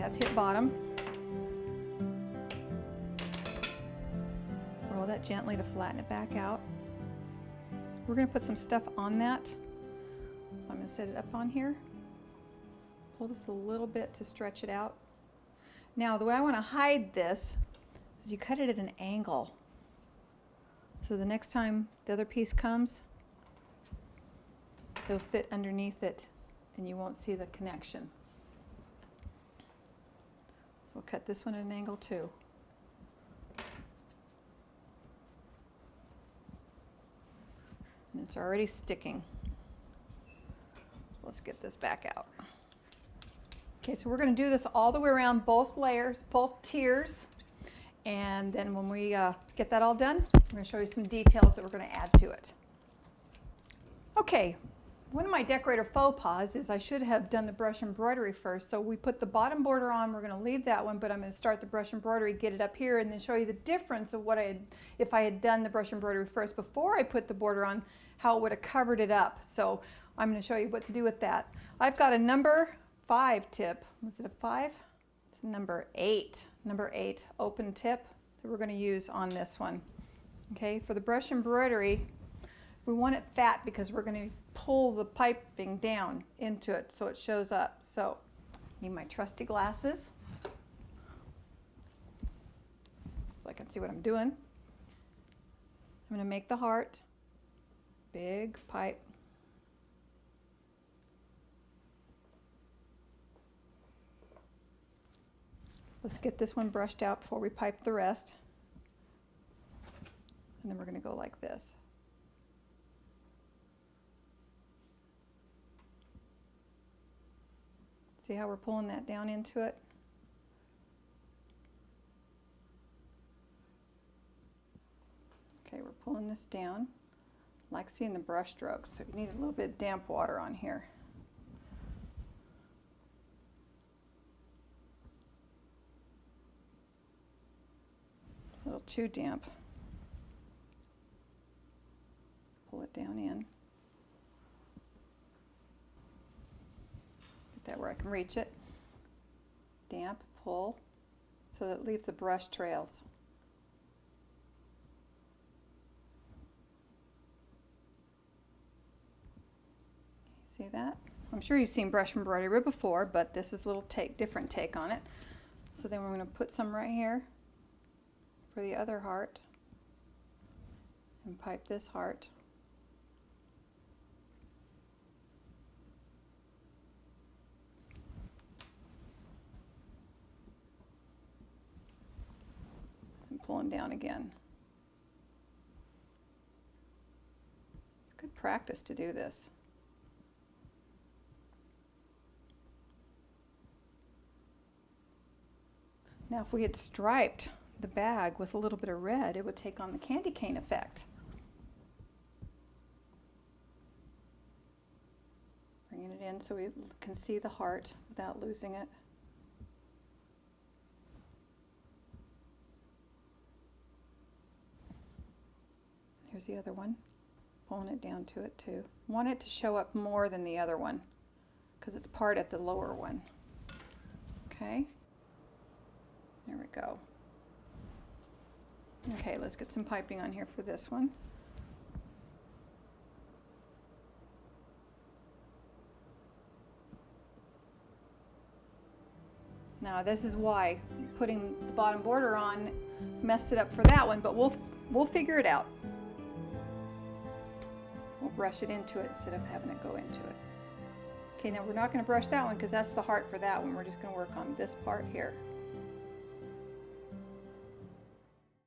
That's hit bottom. Roll that gently to flatten it back out. We're going to put some stuff on that. So I'm going to set it up on here. Pull this a little bit to stretch it out. Now the way I want to hide this is you cut it at an angle. So the next time the other piece comes, it'll fit underneath it and you won't see the connection. So we'll cut this one at an angle too. And it's already sticking. Let's get this back out. Okay, so we're going to do this all the way around both layers, both tiers. And then when we get that all done, I'm going to show you some details that we're going to add to it. Okay, one of my decorator faux pas is I should have done the brush embroidery first. So we put the bottom border on, we're going to leave that one, but I'm going to start the brush embroidery, get it up here, and then show you the difference of what if I had done the brush embroidery first before I put the border on, how it would have covered it up. So I'm going to show you what to do with that. I've got a number 5 tip. Was it a 5? It's number 8. Number 8 open tip that we're going to use on this one. Okay, for the brush embroidery, we want it fat because we're going to pull the piping down into it so it shows up. So I need my trusty glasses so I can see what I'm doing. I'm going to make the heart, big pipe. Let's get this one brushed out before we pipe the rest. And then we're going to go like this. See how we're pulling that down into it? Okay, we're pulling this down. I like seeing the brush strokes, so you need a little bit of damp water on here. A little too damp. Pull it down in. Get that where I can reach it. Damp, pull, so that it leaves the brush trails. See that? I'm sure you've seen brush embroidery before, but this is a little different take on it. So then we're going to put some right here for the other heart and pipe this heart. And pulling down again. It's good practice to do this. Now if we had striped the bag with a little bit of red, it would take on the candy cane effect. Bringing it in so we can see the heart without losing it. Here's the other one. Pulling it down to it too. Want it to show up more than the other one because it's part of the lower one. Okay. There we go. Okay, let's get some piping on here for this one. Now this is why putting the bottom border on messed it up for that one, but we'll figure it out. We'll brush it into it instead of having it go into it. Okay, now we're not going to brush that one because that's the heart for that one. We're just going to work on this part here.